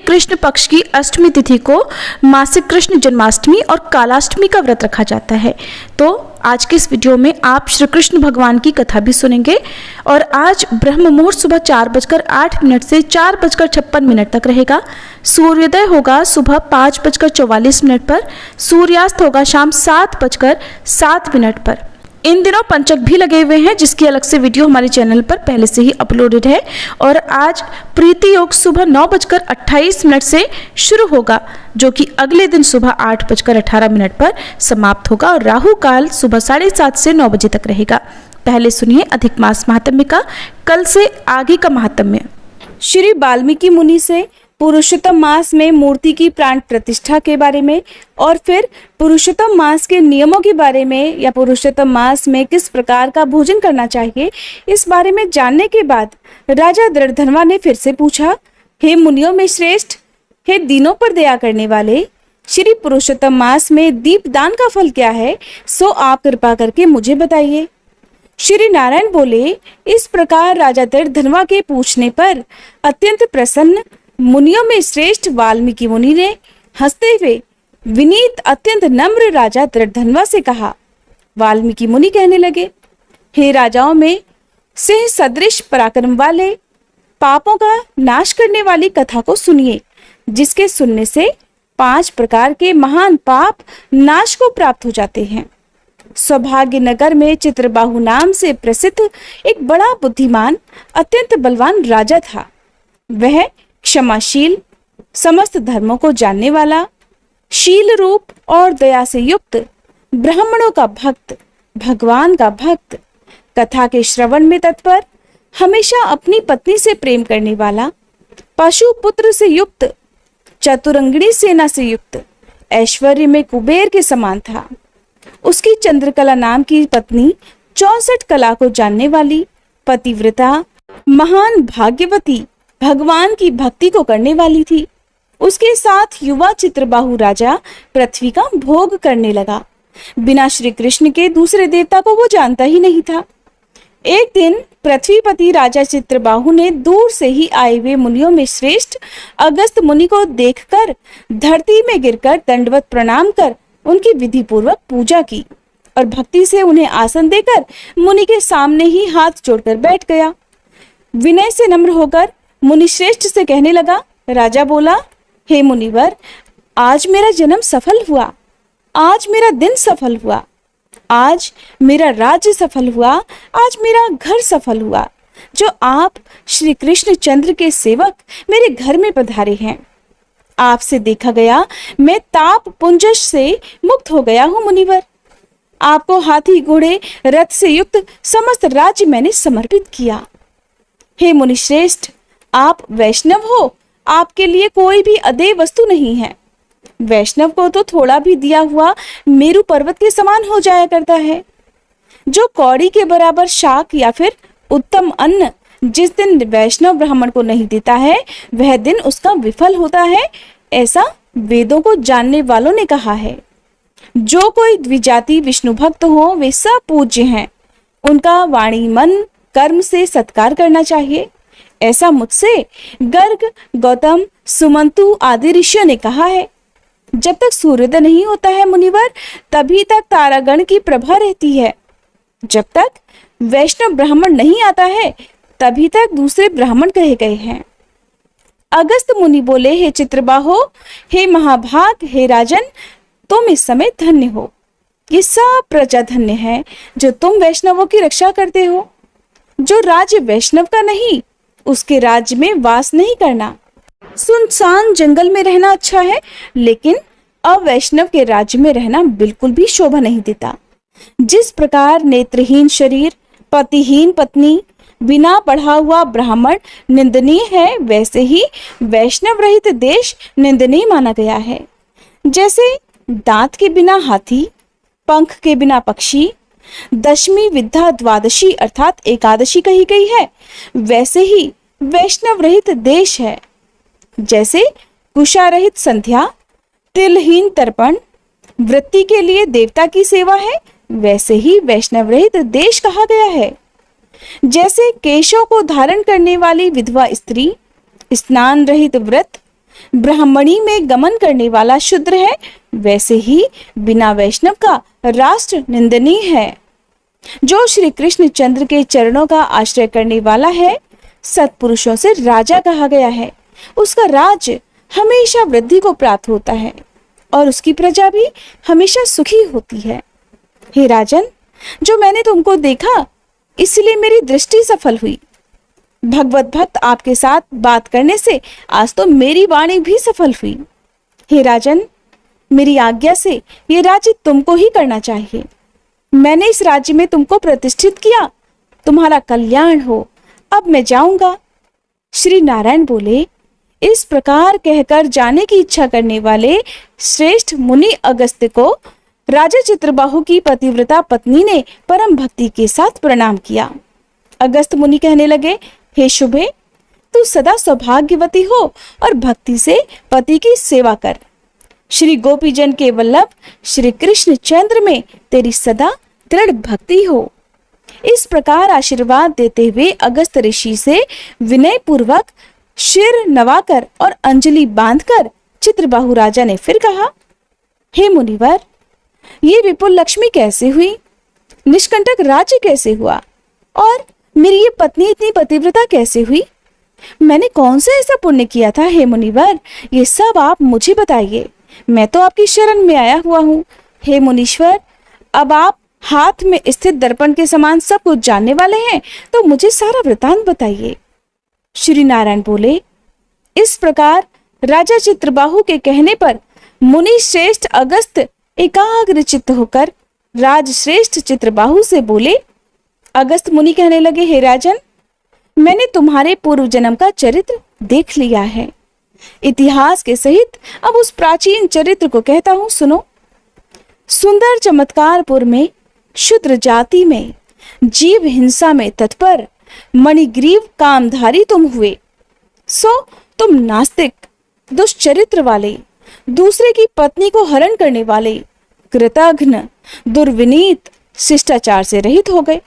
कृष्ण पक्ष की अष्टमी तिथि को मासिक कृष्ण जन्माष्टमी और कालाष्टमी का व्रत रखा जाता है। तो आज के इस वीडियो में आप श्री कृष्ण भगवान की कथा भी सुनेंगे। और आज ब्रह्म मुहूर्त सुबह 4:08 से 4:56 तक रहेगा। सूर्योदय होगा सुबह 5:44 पर। सूर्यास्त होगा शाम 7:07 पर। इन दिनों पंचक भी लगे हुए हैं, जिसकी अलग से वीडियो हमारे चैनल पर पहले से ही अपलोडेड है। और आज प्रीति योग सुबह 9:28 से शुरू होगा, जो कि अगले दिन सुबह 8:18 पर समाप्त होगा। और राहु काल सुबह 7:30 से 9 बजे तक रहेगा। पहले सुनिए अधिक मास महात्म्य का, कल से आगे का महात्म्य। श्री वाल्मीकि मुनि से पुरुषोत्तम मास में मूर्ति की प्राण प्रतिष्ठा के बारे में, और फिर पुरुषोत्तम मास के नियमों के बारे में, या पुरुषोत्तम मास में किस प्रकार का भोजन करना चाहिए, इस बारे में जानने के बाद राजा दृढ़धनवा ने फिर से पूछा, हे मुनियों में श्रेष्ठ, हे दीनों पर दया करने वाले, श्री पुरुषोत्तम मास में दीपदान का फल क्या है, सो आप कृपा करके मुझे बताइए। श्री नारायण बोले, इस प्रकार राजा दृढ़धनवा के पूछने पर अत्यंत प्रसन्न मुनियों में श्रेष्ठ वाल्मीकि मुनि ने हंसते हुए विनीत अत्यंत नम्र राजा दृढ़धनवा से कहा। वाल्मीकि मुनि कहने लगे, हे राजाओं में सिंह सदृश पराक्रम वाले, पापों का नाश करने वाली कथा को सुनिए, जिसके सुनने से 5 प्रकार के महान पाप नाश को प्राप्त हो जाते हैं। सौभाग्य नगर में चित्रबाहु नाम से प्रसिद्ध एक बड़ा बुद्धिमान अत्यंत बलवान राजा था। वह क्षमाशील, समस्त धर्मों को जानने वाला, शील रूप और दया से युक्त, ब्राह्मणों का भक्त, भगवान का भक्त, कथा के श्रवण में तत्पर, हमेशा अपनी पत्नी से प्रेम करने वाला, पशु पुत्र से युक्त, चतुरंगिणी सेना से युक्त, ऐश्वर्य में कुबेर के समान था। उसकी चंद्रकला नाम की पत्नी 64 कला को जानने वाली, पतिव्रता, महान भाग्यवती, भगवान की भक्ति को करने वाली थी। उसके साथ युवा चित्रबाहु राजा पृथ्वी का भोग करने लगा। बिना श्री कृष्ण के दूसरे देवता को वो जानता ही नहीं था। एक दिन पृथ्वीपति राजा चित्रबाहु ने दूर से ही आए हुए मुनियों में श्रेष्ठ अगस्त मुनि को देखकर धरती में गिरकर दंडवत प्रणाम कर उनकी विधि पूर्वक पूजा की, और भक्ति से उन्हें आसन देकर मुनि के सामने ही हाथ जोड़कर बैठ गया। विनय से नम्र होकर मुनि श्रेष्ठ से कहने लगा। राजा बोला, हे मुनिवर, आज मेरा जन्म सफल हुआ, आज मेरा दिन सफल हुआ, आज मेरा राज्य सफल हुआ, आज मेरा घर सफल हुआ, जो आप श्री कृष्ण चंद्र के सेवक मेरे घर में पधारे हैं। आपसे देखा गया मैं ताप पुंजश से मुक्त हो गया हूँ मुनिवर। आपको हाथी घोड़े रथ से युक्त समस्त राज्य मैंने समर्पित किया। हे मुनिश्रेष्ठ, आप वैष्णव हो, आपके लिए कोई भी अदेय वस्तु नहीं है। वैष्णव को तो थोड़ा भी दिया हुआ मेरु पर्वत के समान हो जाया करता है। जो कौड़ी के बराबर शाक या फिर उत्तम अन्न जिस दिन वैष्णव ब्राह्मण को नहीं देता है, वह दिन उसका विफल होता है, ऐसा वेदों को जानने वालों ने कहा है। जो कोई द्विजाति विष्णु भक्त हो, वे सब पूज्य हैं। उनका वाणी मन कर्म से सत्कार करना चाहिए, ऐसा मुझसे गर्ग, गौतम, सुमंतु आदि ऋषियों ने कहा है। जब तक सूर्योदय नहीं होता है मुनिवर, तभी तक तारागण की प्रभा रहती है। जब तक वैष्णव ब्राह्मण नहीं आता है, तभी तक दूसरे ब्राह्मण कहे गए हैं। अगस्त मुनि बोले, हे चित्रबाहो, हे महाभाग, हे राजन, तुम इस समय धन्य हो। ये सब प्रजा धन्य है जो तुम वैष्णवों की रक्षा करते हो। जो राज्य वैष्णव का नहीं, उसके राज्य में वास नहीं करना। सुनसान जंगल में रहना अच्छा है, लेकिन अवैष्णव के राज्य में रहना बिल्कुल भी शोभा नहीं देता। जिस प्रकार नेत्रहीन शरीर, पतिहीन पत्नी, बिना पढ़ा हुआ ब्राह्मण निंदनीय है, वैसे ही वैष्णव रहित देश निंदनीय माना गया है। जैसे दांत के बिना हाथी, पंख के बिना पक्षी, दशमी विद्या द्वादशी अर्थात एकादशी कही गई है, वैसे ही वैष्णव रहित देश है। जैसे कुशा रहित संध्या, तिलहीन तर्पण, वृत्ति के लिए देवता की सेवा है, वैसे ही वैष्णव रहित देश कहा गया है। जैसे केशों को धारण करने वाली विधवा स्त्री, स्नान रहित व्रत, ब्राह्मणी में गमन करने वाला शूद्र है, वैसे ही बिना वैष्णव का राष्ट्र निंदनीय है। जो श्री कृष्ण चंद्र के चरणों का आश्रय करने वाला है, सत्पुरुषों से राजा कहा गया है। उसका राज्य हमेशा वृद्धि को प्राप्त होता है और उसकी प्रजा भी हमेशा सुखी होती है। हे राजन, जो मैंने तुमको देखा इसलिए मेरी दृष्टि सफल हुई। भगवत भक्त आपके साथ बात करने से आज तो मेरी वाणी भी सफल हुई। हे राजन, मेरी आज्ञा से ये राज्य तुमको ही करना चाहिए। मैंने इस राज्य में तुमको प्रतिष्ठित किया, तुम्हारा कल्याण हो। अब मैं जाऊंगा। श्री नारायण बोले। इस प्रकार कहकर जाने की इच्छा करने वाले श्रेष्ठ मुनि अगस्त्य को राजा चित्रबाहु की पतिव्रता पत्नी ने परम भक्ति के साथ प्रणाम किया। अगस्त मुनि कहने लगे, हे शुभे, तू सदा सौभाग्यवती हो और भक्ति से पति की सेवा कर। श्री गोपीजन के वल्लभ श्री कृष्ण चंद्र में तेरी सदा दृढ़ भक्ति हो। इस प्रकार आशीर्वाद देते हुए अगस्त ऋषि से विनय पूर्वक शिर नवाकर और अंजलि बांधकर चित्रबाहु राजा ने फिर कहा, हे मुनिवर, ये विपुल लक्ष्मी कैसे हुई? निष्कंटक राज्य कैसे हुआ? और मेरी ये पत्नी इतनी पतिव्रता कैसे हुई? मैंने कौन सा ऐसा पुण्य किया था? हे मुनिवर, ये सब आप मुझे बताइए। मैं तो आपकी शरण में आया हुआ हूँ। हे मुनीश्वर, अब आप हाथ में स्थित दर्पण के समान सब कुछ जानने वाले हैं, तो मुझे सारा वृतांत बताइए। श्री नारायण बोले। इस प्रकार राजा चित्रबाहु के कहने पर मुनि श्रेष्ठ अगस्त एकाग्र चित्त होकर राज श्रेष्ठ चित्रबाहु से बोले। अगस्त मुनि कहने लगे, हे राजन, मैंने तुम्हारे पूर्व जन्म का चरित्र देख लिया है। इतिहास के सहित अब उस प्राचीन चरित्र को कहता हूं, सुनो। सुंदर चमत्कारपुर में शूद्र जाति में जीव हिंसा में तत्पर मणिग्रीव कामधारी तुम हुए। सो तुम नास्तिक, दुष्चरित्र वाले, दूसरे की पत्नी को हरण करने वाले, कृतघ्न, दुर्विनीत, शिष्टाचार से रहित हो गए।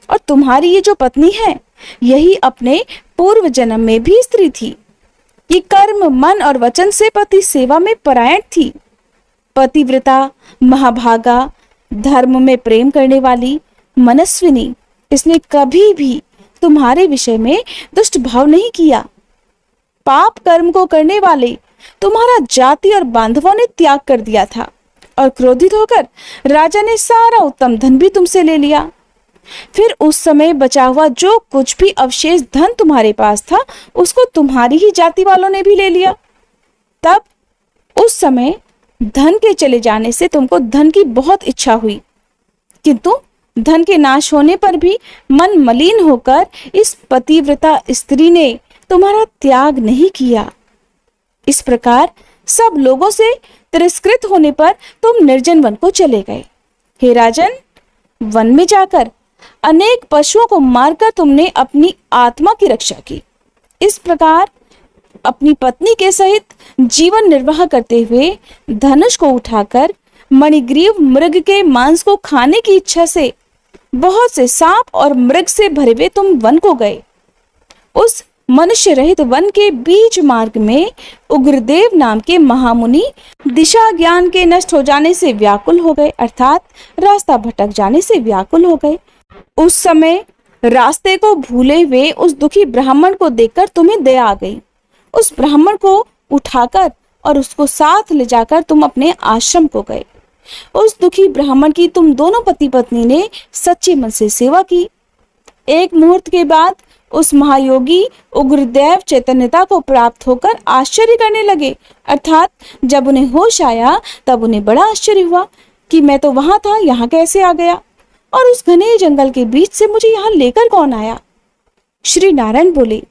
और तुम्हारी ये जो पत्नी है, यही अपने पूर्व जन्म में भी स्त्री थी। ये कर्म, मन और वचन से पति सेवा में परायण थी। पतिव्रता, महाभागा, धर्म में प्रेम करने वाली, मनस्विनी, इसने कभी भी तुम्हारे विषय में दुष्ट भाव नहीं किया। पाप कर्म को करने वाले तुम्हारा जाति और बांधवों ने त्याग कर दिया था और क्रोधित होकर राजा ने सारा उत्तम धन भी तुमसे ले लिया। फिर उस समय बचा हुआ जो कुछ भी अवशेष धन तुम्हारे पास था, उसको तुम्हारी ही जाति वालों ने भी ले लिया। तब उस समय धन के चले जाने से तुमको धन की बहुत इच्छा हुई, किंतु धन के नाश होने पर भी मन मलिन होकर इस पतिव्रता स्त्री ने तुम्हारा त्याग नहीं किया। इस प्रकार सब लोगों से तिरस्कृत होने पर तुम निर्जन वन को चले गए। हे राजन, वन में जाकर अनेक पशुओं को मारकर तुमने अपनी आत्मा की रक्षा की। इस प्रकार अपनी पत्नी के सहित जीवन निर्वाह करते हुए धनुष को उठाकर मणिग्रीव मृग के मांस को खाने की इच्छा से बहुत से सांप और मृग से भरे हुए तुम वन को गए। उस मनुष्य रहित वन के बीच मार्ग में उग्रदेव नाम के महामुनि दिशा ज्ञान के नष्ट हो जाने से व्याकुल हो गए, अर्थात रास्ता भटक जाने से व्याकुल हो गए। उस समय रास्ते को भूले हुए उस दुखी ब्राह्मण को देखकर तुम्हें दया आ गई। उस ब्राह्मण को उठाकर और उसको साथ ले जाकर तुम अपने आश्रम को गए। उस दुखी ब्राह्मण की तुम दोनों पति पत्नी ने सच्चे मन से सेवा की। एक मुहूर्त के बाद उस महायोगी उग्रदेव चैतन्यता को प्राप्त होकर आश्चर्य करने लगे, अर्थात जब उन्हें होश आया तब उन्हें बड़ा आश्चर्य हुआ कि मैं तो वहां था, यहाँ कैसे आ गया, और उस घने जंगल के बीच से मुझे यहाँ लेकर कौन आया। श्री नारायण बोले।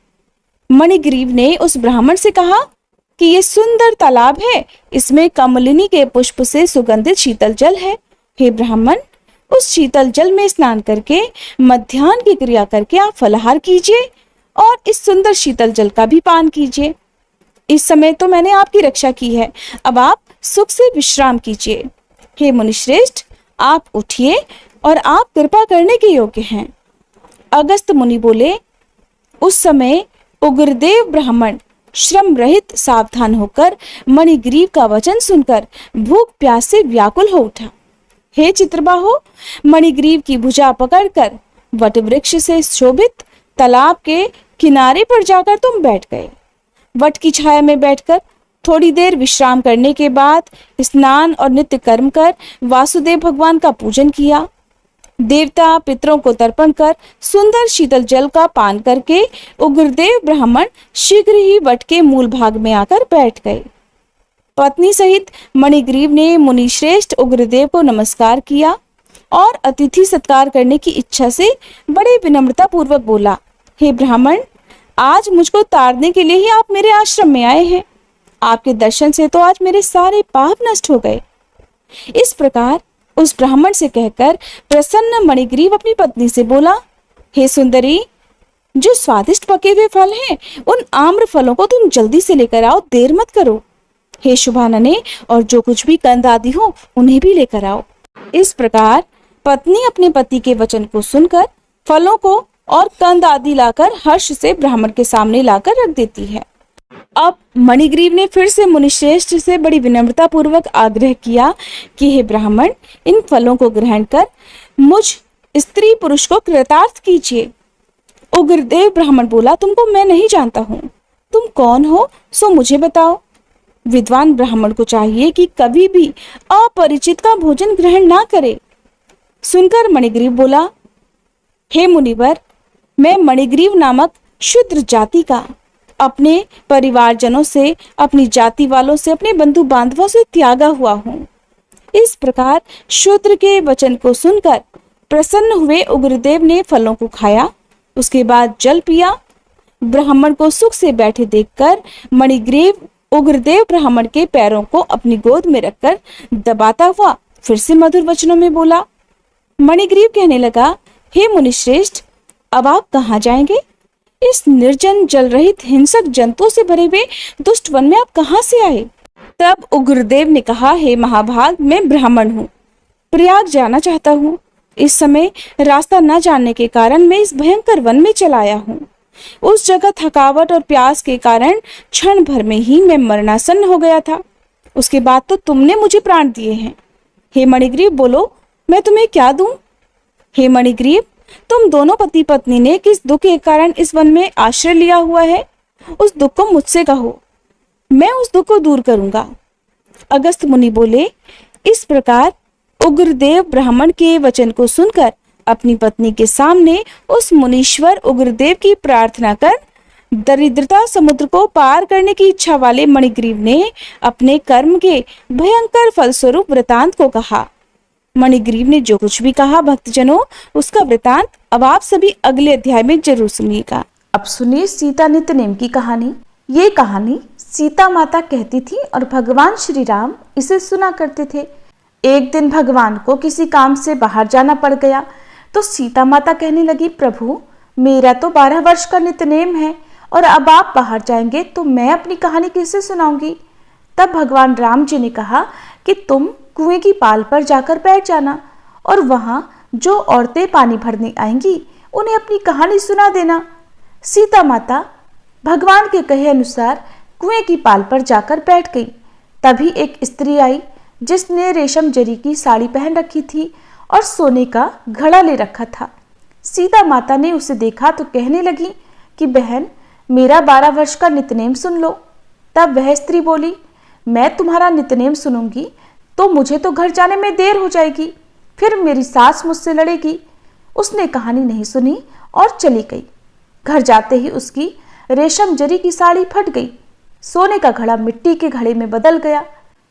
मणिग्रीव ने उस ब्राह्मण से कहा कि ये सुंदर तालाब है, इसमें कमलिनी के पुष्प से सुगंधित शीतल जल है। हे ब्राह्मण, उस शीतल जल में स्नान करके मध्याह्न की क्रिया करके आप फलाहार कीजिए और इस सुंदर शीतल जल का भी पान कीजिए। इस समय तो मैंने आपकी रक्षा की है, अब आप सुख से विश्राम कीजिए। हे मुनिश्रेष्ठ, आप उठिए और आप कृपा करने के योग्य हैं। अगस्त मुनि बोले। उस समय उग्रदेव ब्राह्मण श्रम रहित सावधान होकर मणिग्रीव का वचन सुनकर भूख प्यास से व्याकुल हो उठा। हे चित्रबाहो, मणिग्रीव की भुजा पकड़कर वट वृक्ष से शोभित तालाब के किनारे पर जाकर तुम बैठ गए। वट की छाया में बैठकर थोड़ी देर विश्राम करने के बाद स्नान और नित्य कर्म कर वासुदेव भगवान का पूजन किया। देवता पितरों को तर्पण कर सुंदर शीतल जल का पान करके उग्रदेव ब्राह्मण शीघ्र ही वट के मूल भाग में आकर बैठ गए। पत्नी सहित मणिग्रीव ने मुनिश्रेष्ठ उग्रदेव को नमस्कार किया और अतिथि सत्कार करने की इच्छा से बड़े विनम्रता पूर्वक बोला, हे ब्राह्मण, आज मुझको तारने के लिए ही आप मेरे आश्रम में आए हैं। आपके दर्शन से तो आज मेरे सारे पाप नष्ट हो गए। इस प्रकार उस ब्राह्मण से कहकर प्रसन्न मणिग्रीव अपनी पत्नी से बोला, हे सुंदरी, जो स्वादिष्ट पके हुए फल हैं, उन आम्र फलों को तुम जल्दी से लेकर आओ, देर मत करो। हे शुभानने, और जो कुछ भी कंद आदि हो उन्हें भी लेकर आओ। इस प्रकार पत्नी अपने पति के वचन को सुनकर फलों को और कंद आदि लाकर हर्ष से ब्राह्मण के सामने लाकर रख देती है। अब मणिग्रीव ने फिर से मुनिश्रेष्ठ से बड़ी विनम्रता पूर्वक आग्रह किया कि हे ब्राह्मण, इन फलों को ग्रहण कर मुझ स्त्री पुरुष को कृतार्थ कीजिए। उग्रदेव ब्राह्मण बोला, तुमको मैं नहीं जानता हूँ, तुम कौन हो सो मुझे बताओ। विद्वान ब्राह्मण को चाहिए कि कभी भी अपरिचित का भोजन ग्रहण ना करे। सुनकर मणिग्रीव बोला, हे मुनिवर, मैं मणिग्रीव नामक शूद्र जाति का अपने परिवारजनों से, अपनी जाति वालों से, अपने बंधु बांधवों से त्यागा हुआ हूँ। इस प्रकार शूद्र के वचन को सुनकर प्रसन्न हुए उग्रदेव ने फलों को खाया, उसके बाद जल पिया। ब्राह्मण को सुख से बैठे देखकर मणिग्रीव उग्रदेव ब्राह्मण के पैरों को अपनी गोद में रखकर दबाता हुआ फिर से मधुर वचनों में बोला। मणिग्रीव कहने लगा, हे मुनिश्रेष्ठ, अब आप कहाँ जाएंगे? इस निर्जन जल रहित हिंसक जंतुओं से भरे हुए दुष्ट वन में आप कहाँ से आए? तब उग्रदेव ने कहा, हे महाभाग, मैं ब्राह्मण हूँ, प्रयाग जाना चाहता हूँ। इस समय रास्ता न जानने के कारण मैं इस भयंकर वन में चला आया हूँ। उस जगह थकावट और प्यास के कारण क्षण भर में ही मैं मरणासन्न हो गया था। उसके बाद तो तुमने मुझे प्राण दिए हैं। हे मणिग्रीव, बोलो, मैं तुम्हें क्या दूं? हे मणिग्रीव, तुम दोनों पति पत्नी ने किस दुख के कारण इस वन में आश्रय लिया हुआ है, उस दुख को मुझसे कहो, मैं उस दुख को दूर करूंगा। अगस्त मुनि बोले। इस प्रकार उग्रदेव ब्राह्मण के वचन को सुनकर अपनी पत्नी के सामने उस मुनीश्वर उग्रदेव की प्रार्थना कर दरिद्रता समुद्र को पार करने की इच्छा वाले मणिग्रीव ने अपने कर्म के भयंकर फलस्वरूप वृतांत को कहा। मणिग्रीव ने जो कुछ भी कहा भक्तजनों, उसका वृतांत अब आप सभी अगले अध्याय में जरूर सुनिएगा। अब सुनिए सीता नित्यनेम की कहानी। ये कहानी सीता माता कहती थी और भगवान श्री राम इसे सुना करते थे। एक दिन भगवान को किसी काम से बाहर जाना पड़ गया तो सीता माता कहने लगी, प्रभु, मेरा तो 12 वर्ष का नित्यनेम है और अब आप बाहर जाएंगे तो मैं अपनी कहानी किससे सुनाऊंगी? तब भगवान राम जी ने कहा कि तुम कुएं की पाल पर जाकर बैठ जाना और वहां जो औरतें पानी भरने आएंगी उन्हें अपनी कहानी सुना देना। सीता माता भगवान के कहे अनुसार कुएं की पाल पर जाकर बैठ गई। तभी एक स्त्री आई जिसने रेशम जरी की साड़ी पहन रखी थी और सोने का घड़ा ले रखा था। सीता माता ने उसे देखा तो कहने लगी कि बहन, मेरा 12 वर्ष का नित्यनेम सुन लो। तब वह स्त्री बोली, मैं तुम्हारा नित्यनेम सुनूंगी तो मुझे तो घर जाने में देर हो जाएगी, फिर मेरी सास मुझसे लड़ेगी। उसने कहानी नहीं सुनी और चली गई। घर जाते ही उसकी रेशम जरी की साड़ी फट गई, सोने का घड़ा मिट्टी के घड़े में बदल गया।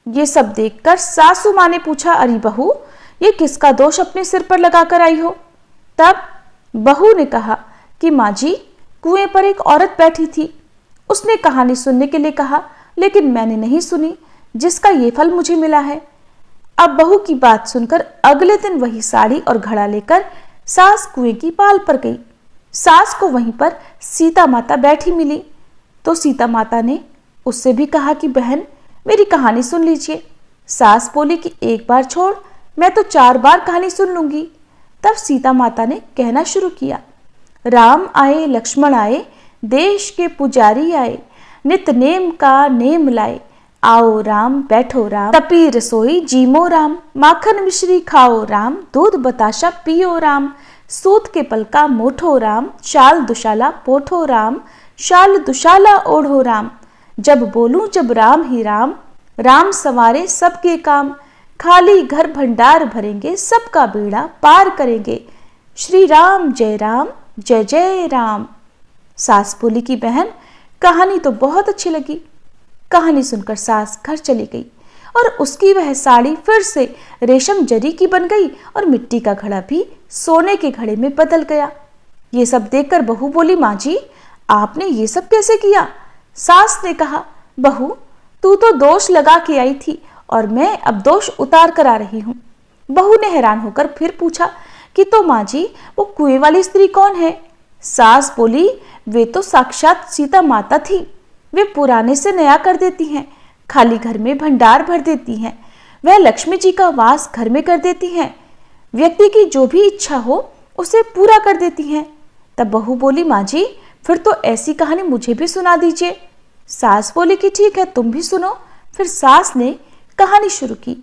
ये सब देखकर सासू माँ ने पूछा, अरे बहू, ये किसका दोष अपने सिर पर लगाकर आई हो? तब बहू ने कहा कि माँ जी, कुएं पर एक औरत बैठी थी, उसने कहानी सुनने के लिए कहा लेकिन मैंने नहीं सुनी, जिसका ये फल मुझे मिला है। अब बहू की बात सुनकर अगले दिन वही साड़ी और घड़ा लेकर सास कुएं की पाल पर गई। सास को वहीं पर सीता माता बैठी मिली तो सीता माता ने उससे भी कहा कि बहन, मेरी कहानी सुन लीजिए। सास बोली कि एक बार छोड़, मैं तो 4 बार कहानी सुन लूंगी। तब सीता माता ने कहना शुरू किया, राम आए लक्ष्मण आए, देश के पुजारी आए, नित नेम का नेम लाए, आओ राम बैठो राम, तपी रसोई जीमो राम, माखन मिश्री खाओ राम, दूध बताशा पियो राम, सूत के पल का मोठो राम, शाल दुशाला पोठो राम, शाल दुशाला ओढ़ो राम, जब बोलूं जब राम ही राम, राम संवारे सबके काम, खाली घर भंडार भरेंगे, सबका बेड़ा पार करेंगे, श्री राम जय जय राम। सास बोली कि बहन, कहानी तो बहुत अच्छी लगी। कहानी सुनकर सास घर चली गई और उसकी वह साड़ी फिर से रेशम जरी की बन गई और मिट्टी का घड़ा भी सोने के घड़े में बदल गया। ये सब देखकर बहू बोली, माँ जी आपने ये सब कैसे किया? सास ने कहा, बहू तू तो दोष लगा के आई थी और मैं अब दोष उतार कर आ रही हूँ। बहू ने हैरान होकर फिर पूछा कि तो माँ जी वो कुएं वाली स्त्री कौन है? सास बोली, वे तो साक्षात सीता माता थी। वे पुराने से नया कर देती हैं, खाली घर में भंडार भर देती हैं, वह लक्ष्मी जी का वास घर में कर देती हैं, व्यक्ति की जो भी इच्छा हो उसे पूरा कर देती हैं। तब बहू बोली, माँ जी फिर तो ऐसी कहानी मुझे भी सुना दीजिए। सास बोली कि ठीक है, तुम भी सुनो। फिर सास ने कहानी शुरू की।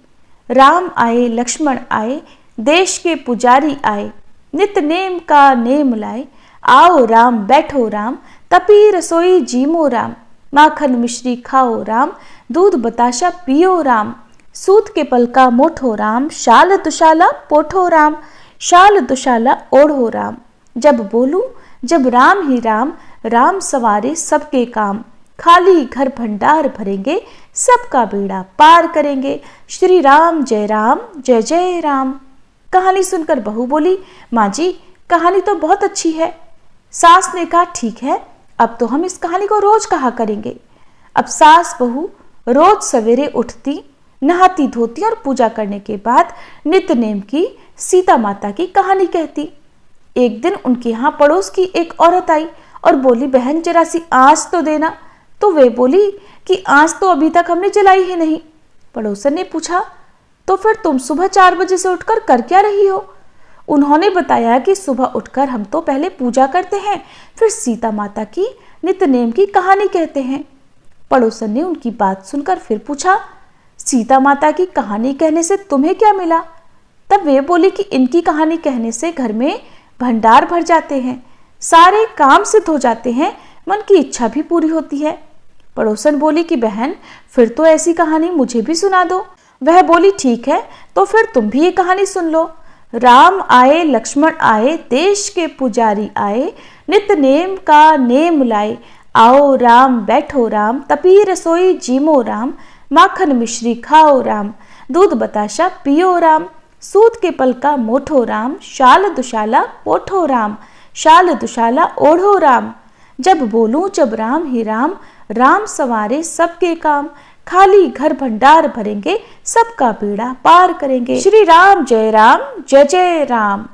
राम आए लक्ष्मण आए, देश के पुजारी आए, नित नेम का नेम लाए, आओ राम बैठो राम, तपी रसोई जीमो राम, माखन मिश्री खाओ राम, दूध बताशा पियो राम, सूत के पल का मोठो राम, शाल दुशाला पोठो राम, शाल दुशाला ओढ़ो राम, जब बोलूं जब राम ही राम, राम संवारे सबके काम, खाली घर भंडार भरेंगे, सबका बेड़ा पार करेंगे, श्री राम जय जय राम। कहानी सुनकर बहू बोली, माँ जी कहानी तो बहुत अच्छी है। सास ने कहा, ठीक है, अब तो हम इस कहानी को रोज कहा करेंगे। अब सास बहू रोज सवेरे उठती, नहाती धोती और पूजा करने के बाद नित नेम की सीता माता की कहानी कहती। एक दिन उनके यहाँ पड़ोस की एक औरत आई और बोली, बहन जरा सी आंच तो देना। तो वे बोली कि आंच तो अभी तक हमने जलाई ही नहीं। पड़ोसन ने पूछा, तो फिर तुम सुबह 4 बजे से उठकर कर क्या रही हो? उन्होंने बताया कि सुबह उठकर हम तो पहले पूजा करते हैं, फिर सीता माता की नित नेम की कहानी कहते हैं। पड़ोसन ने उनकी बात सुनकर फिर पूछा, सीता माता की कहानी कहने से तुम्हें क्या मिला? तब वे बोली कि इनकी कहानी कहने से घर में भंडार भर जाते हैं, सारे काम सिद्ध हो जाते हैं, मन की इच्छा भी पूरी होती है। पड़ोसन बोली कि बहन फिर तो ऐसी कहानी मुझे भी सुना दो। वह बोली, ठीक है, तो फिर तुम भी ये कहानी सुन लो। राम आए लक्ष्मण आए, देश के पुजारी आए, नित नेम का नेम लाए, आओ राम बैठो राम, तपी रसोई जीमो राम, माखन मिश्री खाओ राम, दूध बताशा पियो राम, सूत के पल का मोठो राम, शाल दुशाला पोठो राम, शाल दुशाला ओढ़ो राम, जब बोलूं जब राम ही राम, राम संवारे सबके काम, खाली घर भंडार भरेंगे, सबका बेड़ा पार करेंगे, श्री राम जय जय राम।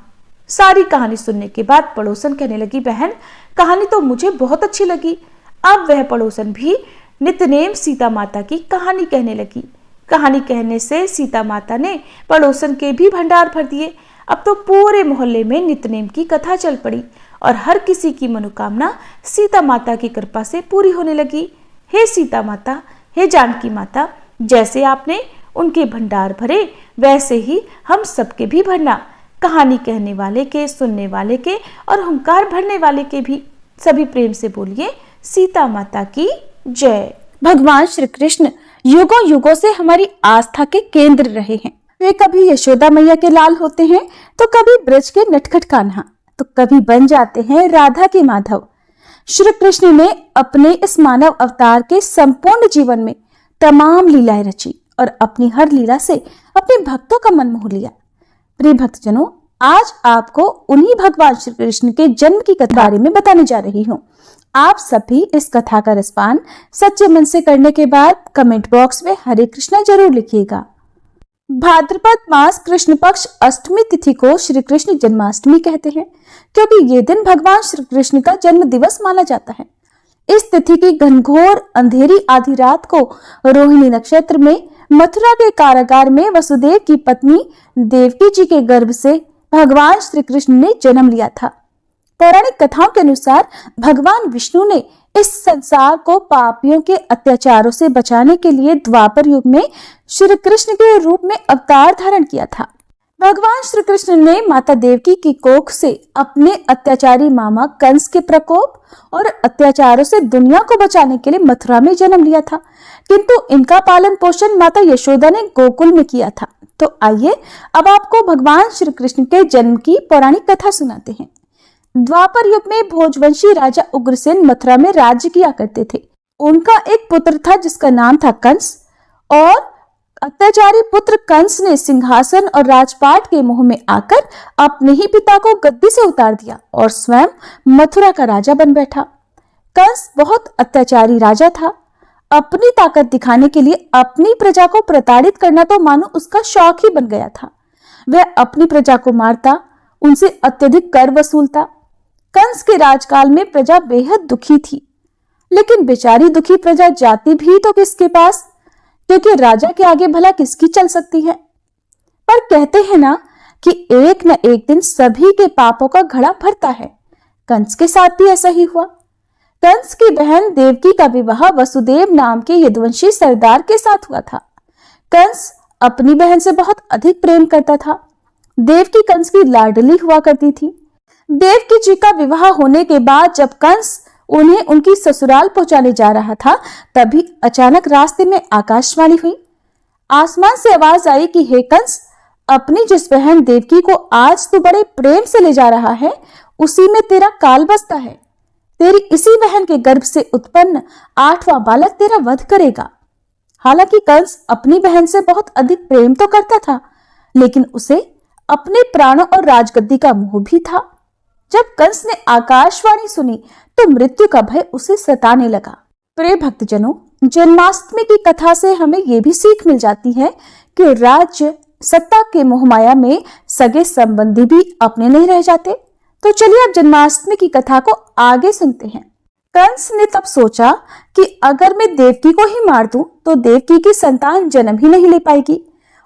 सारी कहानी सुनने के बाद पड़ोसन कहने लगी, बहन कहानी तो मुझे बहुत अच्छी लगी। अब वह पड़ोसन भी नितनेम सीता माता की कहानी कहने लगी। कहानी कहने से सीता माता ने पड़ोसन के भी भंडार भर दिए। अब तो पूरे मोहल्ले में नितनेम की कथा चल पड़ी और हर किसी की मनोकामना सीता माता की कृपा से पूरी होने लगी। हे सीता माता, हे जानकी माता, जैसे आपने उनके भंडार भरे वैसे ही हम सबके भी भरना, कहानी कहने वाले के, सुनने वाले के और हुंकार भरने वाले के भी। सभी प्रेम से बोलिए सीता माता की जय। भगवान श्री कृष्ण युगों युगों से हमारी आस्था के केंद्र रहे हैं। वे कभी यशोदा मैया के लाल होते हैं तो कभी ब्रज के नटखट कान्हा, तो कभी बन जाते हैं राधा के माधव। श्री कृष्ण ने अपने इस मानव अवतार के संपूर्ण जीवन में तमाम लीलाएं रची और अपनी हर लीला से अपने भक्तों का मन मोह लिया। प्रिय भक्तजनों, आज आपको उन्हीं भगवान श्री कृष्ण के जन्म की कथा बारे में बताने जा रही हूँ। आप सभी इस कथा का रसपान सच्चे मन से करने के बाद कमेंट बॉक्स में हरे कृष्णा जरूर लिखिएगा। भाद्रपद मास कृष्ण पक्ष अष्टमी तिथि को श्री कृष्ण जन्माष्टमी कहते हैं, क्योंकि ये दिन भगवान श्री कृष्ण का जन्म दिवस माना जाता है। इस तिथि की घनघोर अंधेरी आधी रात को रोहिणी नक्षत्र में मथुरा के कारागार में वसुदेव की पत्नी देवकी जी के गर्भ से भगवान श्री कृष्ण ने जन्म लिया था। पौराणिक कथाओं के अनुसार भगवान विष्णु ने इस संसार को पापियों के अत्याचारों से बचाने के लिए द्वापर युग में श्री कृष्ण के रूप में अवतार धारण किया था। भगवान श्री कृष्ण ने माता देवकी की कोख से अपने अत्याचारी मामा कंस के प्रकोप और अत्याचारों से दुनिया को बचाने के लिए मथुरा में जन्म लिया था, किंतु इनका पालन पोषण माता यशोदा ने गोकुल में किया था। तो आइए अब आपको भगवान श्री कृष्ण के जन्म की पौराणिक कथा सुनाते हैं। द्वापर युग में भोजवंशी राजा उग्रसेन मथुरा में राज्य किया करते थे। उनका एक पुत्र था जिसका नाम था कंस, और अत्याचारी पुत्र कंस ने सिंहासन और राजपाट के मोह में आकर अपने ही पिता को गद्दी से उतार दिया और स्वयं मथुरा का राजा बन बैठा। कंस बहुत अत्याचारी राजा था। अपनी ताकत दिखाने के लिए अपनी प्रजा को प्रताड़ित करना तो मानो उसका शौक ही बन गया था। वह अपनी प्रजा को मारता, उनसे अत्यधिक कर वसूलता। कंस के राजकाल में प्रजा बेहद दुखी थी, लेकिन बेचारी दुखी प्रजा जाती भी तो किसके पास, क्योंकि राजा के आगे भला किसकी चल सकती है। पर कहते हैं ना कि एक न एक दिन सभी के पापों का घड़ा भरता है। कंस के साथ भी ऐसा ही हुआ। कंस की बहन देवकी का विवाह वसुदेव नाम के यदुवंशी सरदार के साथ हुआ था। कंस अपनी बहन से बहुत अधिक प्रेम करता था। देवकी कंस की लाडली हुआ करती थी। देवकी जी का विवाह होने के बाद जब कंस उन्हें उनकी ससुराल पहुंचाने जा रहा था, तभी अचानक रास्ते में आकाशवाणी हुई। आसमान से आवाज आई कि हे कंस, अपनी जिस बहन देवकी को आज तू बड़े प्रेम से ले जा रहा है, उसी में तेरा काल बसता है। तेरी इसी बहन के गर्भ से उत्पन्न 8वां बालक तेरा वध करेगा। हालांकि कंस अपनी बहन से बहुत अधिक प्रेम तो करता था, लेकिन उसे अपने प्राणों और राजगद्दी का मोह भी था। जब कंस ने आकाशवाणी सुनी तो मृत्यु का भय उसे सताने लगा। प्रिय भक्तजनों, जन्माष्टमी की कथा से हमें यह भी सीख मिल जाती है कि राज्य सत्ता के मोहमाया में सगे संबंधी भी अपने नहीं रह जाते। तो चलिए अब जन्माष्टमी की कथा को आगे सुनते हैं। कंस ने तब सोचा कि अगर मैं देवकी को ही मार दूं तो देवकी की संतान जन्म ही नहीं ले पाएगी,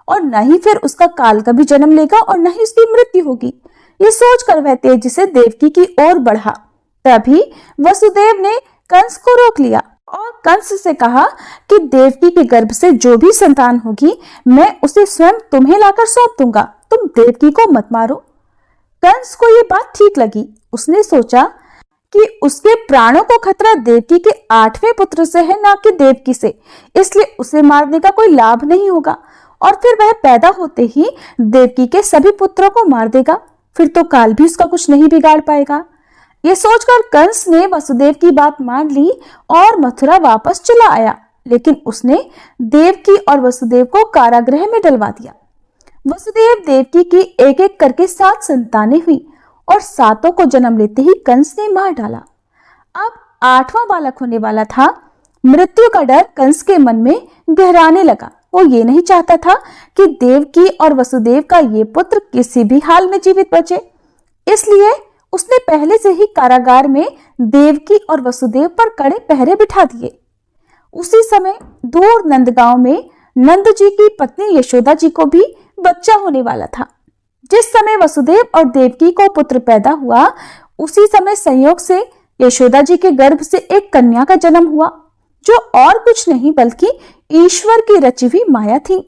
और न ही फिर उसका काल कभी जन्म लेगा और न ही उसकी मृत्यु होगी। ये सोचकर वह तेजी से देवकी की ओर बढ़ा। तभी वसुदेव ने कंस को रोक लिया और कंस से कहा कि देवकी के गर्भ से जो भी संतान होगी, मैं उसे स्वयं तुम्हें लाकर सौंप दूंगा, तुम देवकी को मत मारो। कंस को ये बात ठीक लगी। उसने सोचा कि उसके प्राणों को खतरा देवकी के 8वें पुत्र से है, ना कि देवकी से, इसलिए उसे मारने का कोई लाभ नहीं होगा, और फिर वह पैदा होते ही देवकी के सभी पुत्रों को मार देगा, फिर तो काल भी उसका कुछ नहीं बिगाड़ पाएगा। ये सोचकर कंस ने वसुदेव की बात मान ली और मथुरा वापस चला आया, लेकिन उसने देवकी और वसुदेव को कारागृह में डलवा दिया। वसुदेव देवकी की एक एक करके 7 संतानें हुई और 7 को जन्म लेते ही कंस ने मार डाला। अब 8वां बालक होने वाला था। मृत्यु का डर कंस के मन में गहराने लगा। वो ये नहीं चाहता था कि देवकी और वसुदेव का ये पुत्र किसी भी हाल में जीवित बचे, इसलिए उसने पहले से ही कारागार में देवकी और वसुदेव पर कड़े पहरे बिठा दिए। उसी समय दूर नंदगांव में नंद जी की पत्नी यशोदा जी को भी बच्चा होने वाला था। जिस समय वसुदेव और देवकी को पुत्र पैदा हुआ, उसी समय संयोग से यशोदा जी के गर्भ से एक कन्या का जन्म हुआ, जो और कुछ नहीं बल्कि ईश्वर की रची हुई माया थी।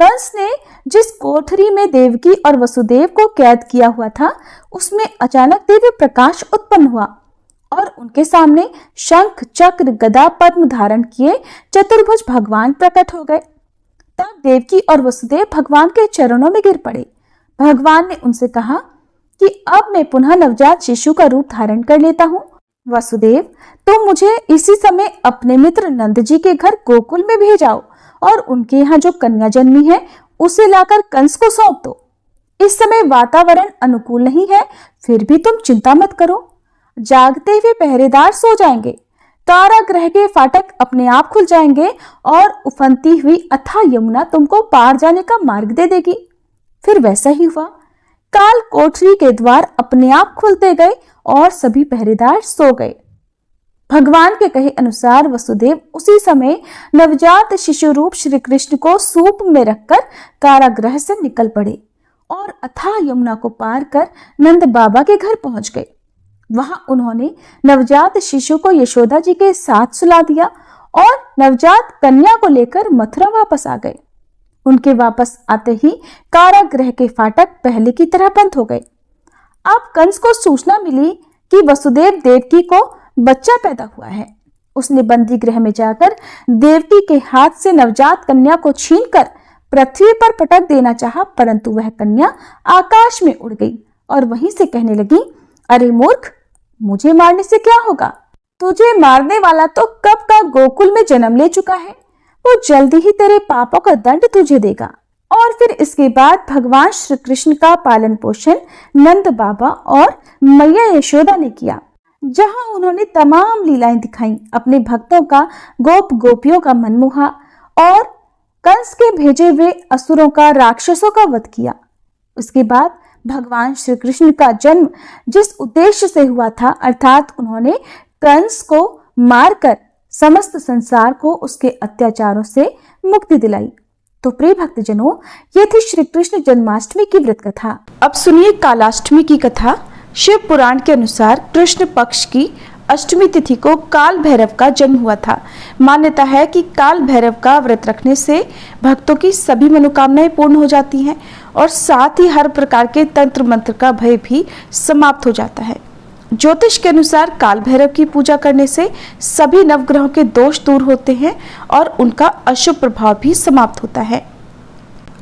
कंस ने जिस कोठरी में देवकी और वसुदेव को कैद किया हुआ था, उसमें अचानक दिव्य प्रकाश उत्पन्न हुआ और उनके सामने शंख, चक्र, गदा, पद्म धारण किए चतुर्भुज भगवान प्रकट हो गए। तब देवकी और वसुदेव भगवान के चरणों में गिर पड़े। भगवान ने उनसे कहा कि अब मैं पुनः नवजात शिशु का रूप धारण कर लेता हूँ। वसुदेव, तुम मुझे इसी समय अपने मित्र नंद जी के घर गोकुल में भेजाओ और उनके यहाँ जो कन्या जन्मी है उसे लाकर कंस को सौंप दो। इस समय वातावरण अनुकूल नहीं है, फिर भी तुम चिंता मत करो। जागते हुए पहरेदार सो जाएंगे, कारागृह के फाटक अपने आप खुल जाएंगे और उफनती हुई अथाह यमुना तुमको पार जाने का मार्ग दे देगी। फिर वैसा ही हुआ। काल कोठरी के द्वार अपने आप खुलते गए और सभी पहरेदार सो गए। भगवान के कहे अनुसार वसुदेव उसी समय नवजात शिशु रूप श्री कृष्ण को सूप में रखकर कारागृह से निकल पड़े और अथाह यमुना को पार कर नंद बाबा के घर पहुंच गए। वहां उन्होंने नवजात शिशु को यशोदा जी के साथ सुला दिया और नवजात कन्या को लेकर मथुरा वापस आ गए। उनके वापस आते ही कारागृह के फाटक पहले की तरह बंद हो गए। अब कंस को सूचना मिली कि वसुदेव देवकी को बच्चा पैदा हुआ है। उसने बंदी गृह में जाकर देवकी के हाथ से नवजात कन्या को छीनकर पृथ्वी पर पटक देना चाहा, परंतु वह कन्या आकाश में उड़ गई और वहीं से कहने लगी, अरे मूर्ख, मुझे मारने से क्या होगा? तुझे मारने वाला तो कब का गोकुल में जन्म ले चुका है, वो जल्दी ही तेरे पापों का दंड तुझे देगा। और फिर इसके बाद भगवान श्री कृष्ण का पालन पोषण नंद बाबा और मैया यशोदा ने किया, जहां उन्होंने तमाम लीलाएं दिखाई, अपने भक्तों का, गोप गोपियों का मन मोहा और कंस के भेजे हुए असुरों का, राक्षसों का वध किया। उसके बाद भगवान श्री कृष्ण का जन्म जिस उद्देश्य से हुआ था, अर्थात उन्होंने कंस को मारकर समस्त संसार को उसके अत्याचारों से मुक्ति दिलाई। तो प्रिय भक्तजनों, ये थी श्री कृष्ण जन्माष्टमी की व्रत कथा। अब सुनिए कालाष्टमी की कथा। शिव पुराण के अनुसार कृष्ण पक्ष की अष्टमी तिथि को काल भैरव का जन्म हुआ था। मान्यता है कि काल भैरव का व्रत रखने से भक्तों की सभी मनोकामनाएं पूर्ण हो जाती हैं और साथ ही हर प्रकार के तंत्र मंत्र का भय भी समाप्त हो जाता है। ज्योतिष के अनुसार काल भैरव की पूजा करने से सभी नवग्रहों के दोष दूर होते हैं और उनका अशुभ प्रभाव भी समाप्त होता है।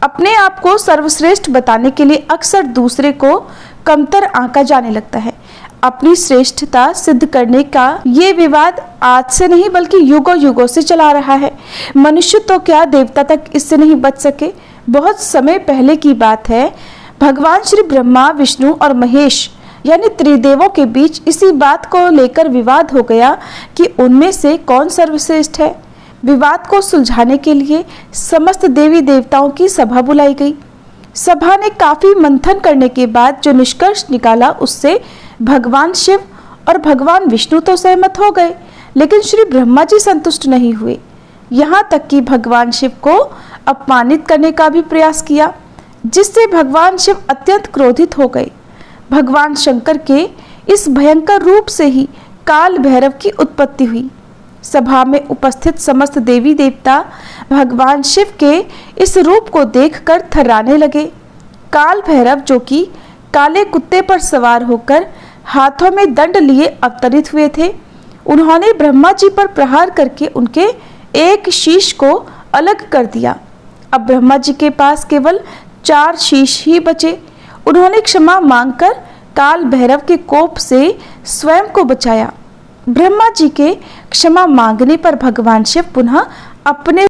अपने आप को सर्वश्रेष्ठ बताने के लिए अक्सर दूसरे को कमतर आंका जाने लगता है। अपनी श्रेष्ठता सिद्ध करने का ये विवाद आज से नहीं बल्कि युगों युगों से चला रहा है। मनुष्य तो क्या, देवता तक इससे नहीं बच सके। बहुत समय पहले की बात है, भगवान श्री ब्रह्मा, विष्णु और महेश यानी त्रिदेवों के बीच इसी बात को लेकर विवाद हो गया कि उनमें से कौन सर्वश्रेष्ठ है। विवाद को सुलझाने के लिए समस्त देवी देवताओं की सभा बुलाई गई। सभा ने काफी मंथन करने के बाद जो निष्कर्ष निकाला, उससे भगवान शिव और भगवान विष्णु तो सहमत हो गए, लेकिन श्री ब्रह्मा जी संतुष्ट नहीं हुए। यहाँ तक कि भगवान शिव को अपमानित करने का भी प्रयास किया, जिससे भगवान शिव अत्यंत क्रोधित हो गए। भगवान शंकर के इस भयंकर रूप से ही काल भैरव की उत्पत्ति हुई। सभा में उपस्थित समस्त देवी देवता भगवान शिव के इस रूप को देखकर थर्राने लगे। काल भैरव, जो कि काले कुत्ते पर सवार होकर हाथों में दंड लिए अवतरित हुए थे, उन्होंने ब्रह्मा जी पर प्रहार करके उनके एक शीश को अलग कर दिया। अब ब्रह्मा जी के पास केवल 4 शीश ही बचे। उन्होंने क्षमा मांगकर काल भैरव के कोप से स्वयं को बचाया। ब्रह्मा जी के क्षमा मांगने पर भगवान शिव पुनः अपने